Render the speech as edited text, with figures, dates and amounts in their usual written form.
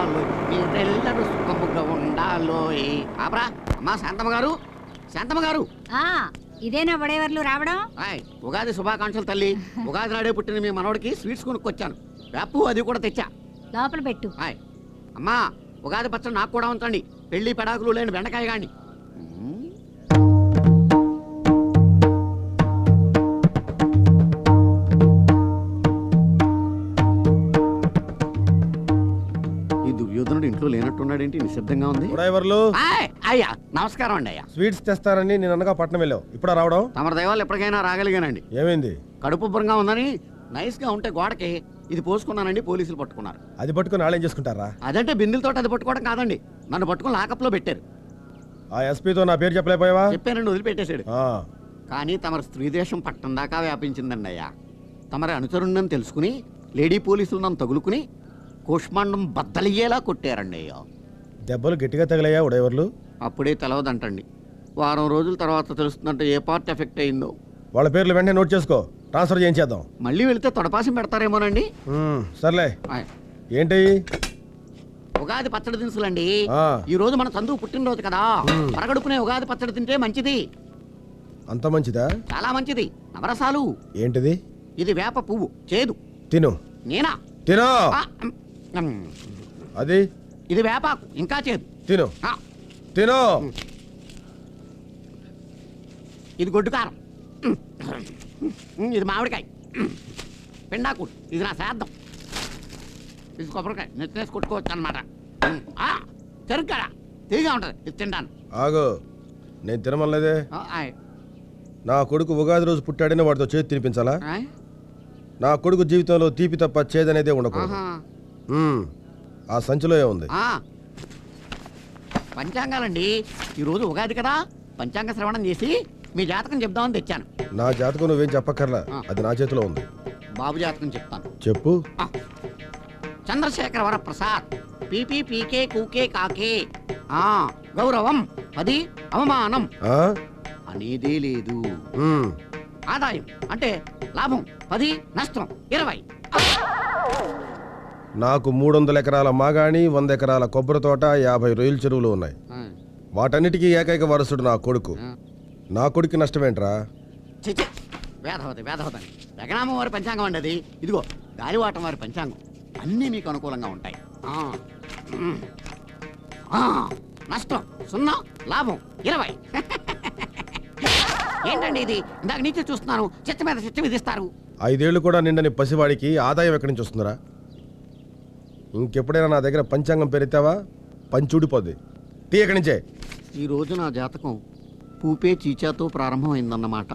ఉండాలో మీరెల్లరూ సుఖముగా ఉండాలో. ఆపరా అమ్మా శాంతమ్మ గారు, శాంతమ్మ గారు. ఇదేనా వడేవర్లు రావడం? ఉగాది శుభాకాంక్షలు తల్లి. ఉగాది నాడే పుట్టిన మీ మనవడికి స్వీట్స్ కొనుక్కొచ్చాను. వేపు అది కూడా తెచ్చా. లోపల పెట్టు. అమ్మా ఉగాది పచ్చడి నాకు కూడా ఉంచండి. పెళ్లి పెడాకులు లేని బెండకాయ గాని. ఈ దుర్యోధనుడు ఇంట్లో లేనట్టున్నాడేంటి? నిశ్శబ్దంగా ఉంది. అయ్యా నమస్కారం అండి. అయ్యా స్వీట్స్ తెస్తారని నేను అనగా పట్నం వెళ్ళావు, ఇప్పుడు రావడం? తమ దైవాలు ఎప్పటికైనా రాగలిగానండి. ఏమైంది? కడుపు ఉబ్బరంగా ఉందని నైస్ గా ఉంటే గోడకి ఇది పోసుకున్నానండి. పోలీసులు పట్టుకున్నారు. అది పట్టుకుని వాళ్ళేం చేసుకుంటారా? అదంటే బిందులతో అది పట్టుకోవడం కాదండి, నన్ను పట్టుకుని లాకప్లో పెట్టారు. ఆ ఎస్పీతో నా పేరు చెప్పలేకపోయావా? చెప్పానండి, వదిలిపెట్టేశాడు. కానీ తమరు స్త్రీ దేశం పట్టం దాకా వ్యాపించిందండి. అయ్యా తమరి అనుచరుణ్ణని తెలుసుకుని లేడీ పోలీసులు నన్ను తగులుకుని కోష్మాండం బద్దలయ్యేలా కొట్టారండి. అయ్యా దెబ్బలు గట్టిగా తగిలయ్యా ఉడైవర్లు? అప్పుడే తెలవదంటండి, వారం రోజుల తర్వాత తెలుస్తుందంటే ఏ పార్ట్ ఎఫెక్ట్ అయిందో. వాళ్ళ పేర్లు వెంటనే నోట్ చేసుకో, ట్రాన్స్ఫర్ చేయించేద్దాం. మళ్ళీ వెళితే తొడపాసం పెడతారేమోనండి. సర్లే. ఏంటి? ఉగాది పచ్చడి దినుసులండి. ఈ రోజు మన చందువు పుట్టినరోజు కదా, పరగడుపునే ఉగాది పచ్చడి తింటే మంచిది. అంత మంచిదా? చాలా మంచిది. నవరసాలు. ఏంటిది? ఇది వేప పువ్వు, చేదు. తిను. నేనా? తిను. అది ఇది వేపాకు, ఇంకా చేదు. తిను. తిను. ఇది గొడ్డు కారం. ఇది మామిడికాయ. పిండాకు. ఇది నా శ్రాద్ధం. ఇది కొబ్బరికాయ. నెత్తేసి కొట్టుకోవచ్చు అనమాట. చెరుకు తీగా ఉంటది, ఇది తింటాను. ఆగు, నేను తినమలేదే. నా కొడుకు ఉగాది రోజు పుట్టాడని వాడితో చేతి తినిపించాలా? నా కొడుకు జీవితంలో తీపి తప్ప చేదనేదే ఉండకూడదు. ఆ సంచిలో ఏముంది? పంచాంగాలండి. ఈరోజు ఉగాది కదా, పంచాంగ శ్రవణం చేసి మీ జాతకం చెప్దామని తెచ్చాను. నా జాతకం నువ్వేం చెప్పక్కర్లా, అది నా చేతిలో ఉంది. బాబు జాతకం చెప్తాను. చెప్పు. చంద్రశేఖర వరప్రసాద్, పీపీ పీకే కూకే కాకే. గౌరవం 10, అవమానం అనేదే లేదు. ఆదాయం అంటే లాభం 10, నష్టం 20. నాకు 300 ఎకరాల మాగాణి, 100 ఎకరాల కొబ్బరి తోట, 50 రొయ్యల చెరువులు ఉన్నాయి. వాటన్నిటికీ ఏకైక వారసుడు నా కొడుకు. నా కొడుకు నష్టమేంట్రా? వేదవతి వేదవతి జగనామ వారి పంచాంగం అండి అది. ఇదిగో గాలివాటం వారి పంచాంగం. అన్నీ మీకు అనుకూలంగా ఉంటాయి. నష్టం 0, లాభం 20. ఏంటండి ఇది? ఇందాక నీచే చూస్తున్నాను, చిత్త మీద చిత్త విధిస్తారు. 5 ఏళ్ళు కూడా నిండని పసివాడికి ఆదాయం ఎక్కడి నుంచి వస్తుందిరా? ఇంకెప్పుడైనా నా దగ్గర పంచాంగం పెరితావా పంచుడిపోద్ది. తీ ఎక్కడి నుంచే. ఈ రోజు నా జాతకం పూపే చీచాతో ప్రారంభమైందన్నమాట.